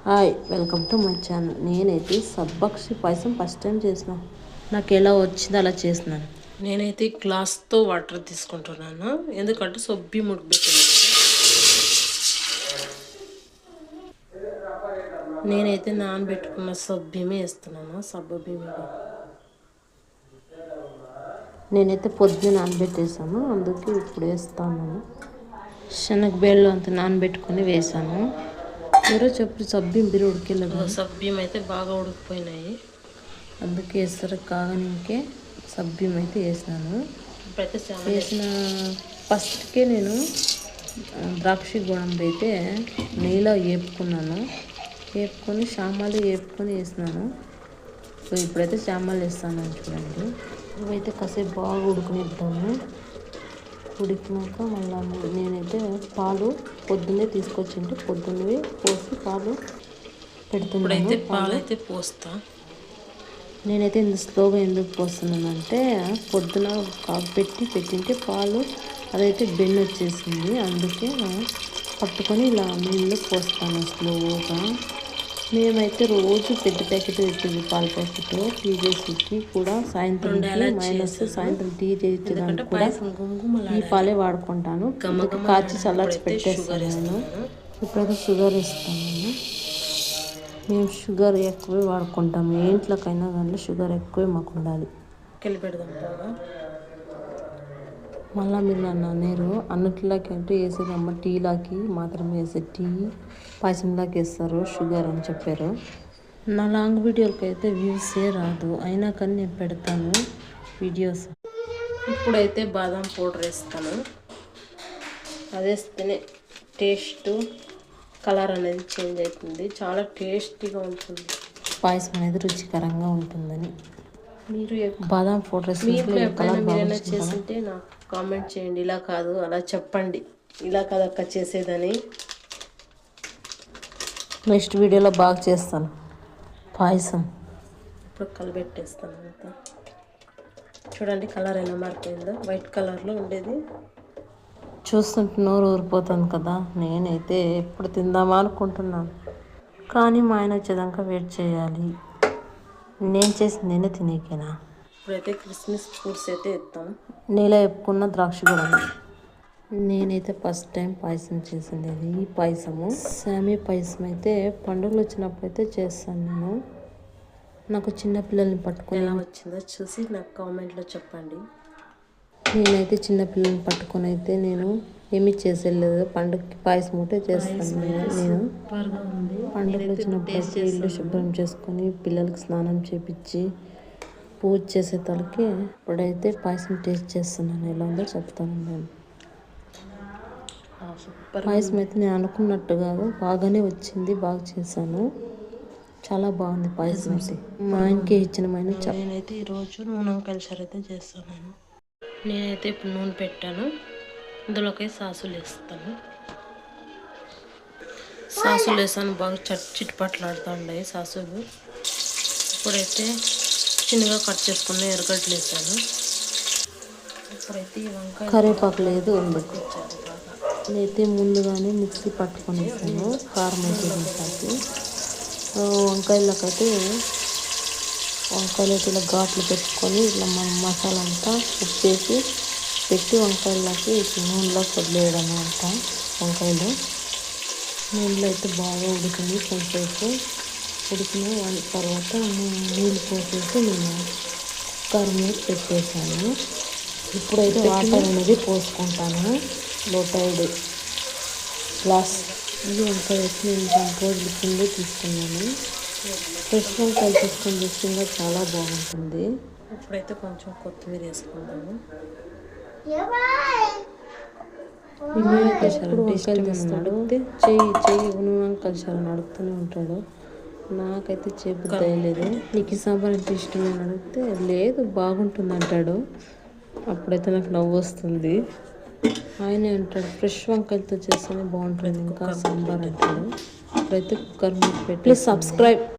Hi, welcome to my channel. నేనైతే సబ్బక్షి పాయసం first time చేసిన. నాకు ఎలా వచ్చిందో అలా చేసినాను. నేనైతే గ్లాస్తో వాటర్ తీసుకుంటున్నాను, ఎందుకంటే సబ్బియ్యం ఉడకబెట్టాను. నేనైతే నానబెట్టుకున్న సబ్బియ్యమే వేస్తున్నాను. నేనైతే పొద్దున్న నానబెట్టేసాను, అందుకే ఇప్పుడు వేస్తాను. శనగబేళ్ళు అంత నానబెట్టుకొని వేసాను. ఎవరో చెప్పు సబ్బియ్యం బిర్రు ఉడికెళ్ళదు. సబ్బియ్యం అయితే బాగా ఉడికిపోయినాయి, అందుకే వేస్తారు కాగనికే సబ్బియ్యం అయితే వేసినాను. వేసిన ఫస్ట్కే నేను ద్రాక్ష గోడంబి అయితే నెయ్యిలో వేపుకున్నాను. వేపుకొని సామాలు వేపుకొని వేసినాను. ఇప్పుడైతే సామాలు వేస్తాను చూడండి. ఇవైతే కాసేపు బాగా ఉడకనిద్దాము. ఉడికినాక మళ్ళీ నేనైతే పాలు పొద్దున్నే తీసుకొచ్చింటే పొద్దున్నవి పోసి పాలు పెడుతున్నాను. పాలు అయితే పోస్తా. నేనైతే ఇంత స్లోగా ఎందుకు పోస్తున్నానంటే పొద్దున పెట్టింటే పాలు అదైతే బెండ్ వచ్చేసింది, అందుకే పట్టుకొని ఇలా నీళ్ళు పోస్తాను స్లోగా. మేమైతే రోజు పెద్ద ప్యాకెట్ తెచ్చింది పాల ప్యాకెట్. టీ చేసి కూడా సాయంత్రం సాయంత్రం టీ చేయించడానికి కూడా ఈ పాలే వాడుకుంటాను. కాచి చల్లార్చి పెట్టేస్తాను నేను. ఇప్పుడైతే షుగర్ ఇస్తాను. మేము షుగర్ ఎక్కువే వాడుకుంటాము. ఏ ఇంట్లోకైనా కానీ షుగర్ ఎక్కువే మాకు ఉండాలి. మళ్ళీ మీరు నన్ను అన్నారు అన్నిటిలోకి అంటే వేసేదమ్మ టీలాకి మాత్రమే వేసే, టీ పాయసంలాకి వేస్తారు షుగర్ అని చెప్పారు. నా లాంగ్ వీడియోలకి అయితే వ్యూసే రాదు, అయినా కానీ నేను పెడతాను వీడియోస్. ఇప్పుడైతే బాదం పౌడర్ వేస్తాను. అది వేస్తేనే టేస్ట్ కలర్ అనేది చేంజ్ అవుతుంది, చాలా టేస్టీగా ఉంటుంది. పాయసం అనేది రుచికరంగా ఉంటుందని మీరు బాదం పౌడర్ మీరైనా చేస్తుంటే నాకు కామెంట్ చేయండి. ఇలా కాదు అలా చెప్పండి, ఇలా కాదు అక్క చేసేదని. నెక్స్ట్ వీడియోలో బాగా చేస్తాను పాయసం. ఇప్పుడు కలిపెట్టేస్తాను అంతా. చూడండి కలర్ ఎలా మారిపోయిందో, వైట్ కలర్లో ఉండేది చూస్తుంటే నోరు ఊరిపోతుంది కదా. నేనైతే ఎప్పుడు తిందామా అనుకుంటున్నాను, కానీ మా ఆయన వచ్చేదాకా వెయిట్ చేయాలి. నేను చేసింది నేనే తినేకేనా. ఇప్పుడైతే క్రిస్మస్ ఫ్రూట్స్ అయితే ఇద్దాం. నీళ్ళ వేపుకున్న ద్రాక్ష కూడా. నేనైతే ఫస్ట్ టైం పాయసం చేసింది ఈ పాయసము. సామి పాయసం అయితే పండుగలు వచ్చినప్పుడు అయితే చేస్తాను నేను. నాకు చిన్నపిల్లల్ని పట్టుకొని ఎలా వచ్చిందో చూసి నాకు కామెంట్లో చెప్పండి. నేనైతే చిన్నపిల్లల్ని పట్టుకొని అయితే నేను ఏమీ చేసేయలేదు, పండుగకి పాయసం ఒకటే చేస్తాను నేను. పండుగలు వచ్చినప్పుడు అయితే ఇల్లు శుభ్రం చేసుకొని పిల్లలకి స్నానం చేపించి పూజ చేసే తలకి ఇప్పుడైతే పాయసం టేస్ట్ చేస్తున్నాను. ఎలా ఉందో చెప్తాను నేను. పాయసం అయితే నేను అనుకున్నట్టు కాదు, బాగానే వచ్చింది, బాగా చేశాను, చాలా బాగుంది పాయసం అయితే. మా ఆయనకి ఇచ్చిన నేనైతే ఈరోజు నూనె వంకాయల అయితే చేస్తున్నాను. నేనైతే ఇప్పుడు నూనె పెట్టాను, ఇందులోకి సాసులు వేస్తాను. సాసులు వేసాను, బాగా చిట్టుపట్లాడుతూ ఉన్నాయి సాసులు. ఇప్పుడైతే చిన్నగా కట్ చేసుకున్న ఎర్రగడ్డలు వేసాను. ఇప్పుడైతే వంకాయ కరివేపాకు లేదు అందుకు. నేనైతే ముందుగానే మిక్సీ పట్టుకొని వేసాను కారం అయితే వేసాకి. వంకాయలకైతే ఇలా ఘాట్లు పెట్టుకొని ఇట్లా మసాలా అంతా ఉప్పేసి పెట్టి వంకాయలకి నూనెలో వదిలేయడం అంట. వంకాయలు నూనెలో అయితే బాగా ఉడికింది, కొంచెంసేపు ఉడికిన తర్వాత నీళ్ళు పోసేసి నేను కుక్కర్ మీద పెట్టేసాను. ఇప్పుడైతే వాటర్ అనేది పోసుకుంటాను. లోటైడ్ గ్లాస్ ఇది వంకాయ వచ్చి నేను 2 రోజుల కిందే తీసుకున్నాను. ఫ్రెష్ వంకాయలు తీసుకొని చేస్తే చాలా బాగుంటుంది. ఇప్పుడైతే కొంచెం కొత్తిమీర వేసుకుంటాను. అడిగితే చెయ్యి నూనె కలిసారని అడుగుతూనే ఉంటాడు. నాకైతే చేపు తెలియలేదు. నీకు ఈ సాంబార్ అంటే ఇష్టమని అడిగితే లేదు బాగుంటుంది అంటాడు. అప్పుడైతే నాకు నవ్వు వస్తుంది. ఆయనే అంటాడు ఫ్రెష్ వంకాయలతో చేస్తేనే బాగుంటుంది ఇంకా సాంబార్ అంటాడు. ఇప్పుడైతే కుక్కర్ మీద పెట్టి సబ్స్క్రైబ్.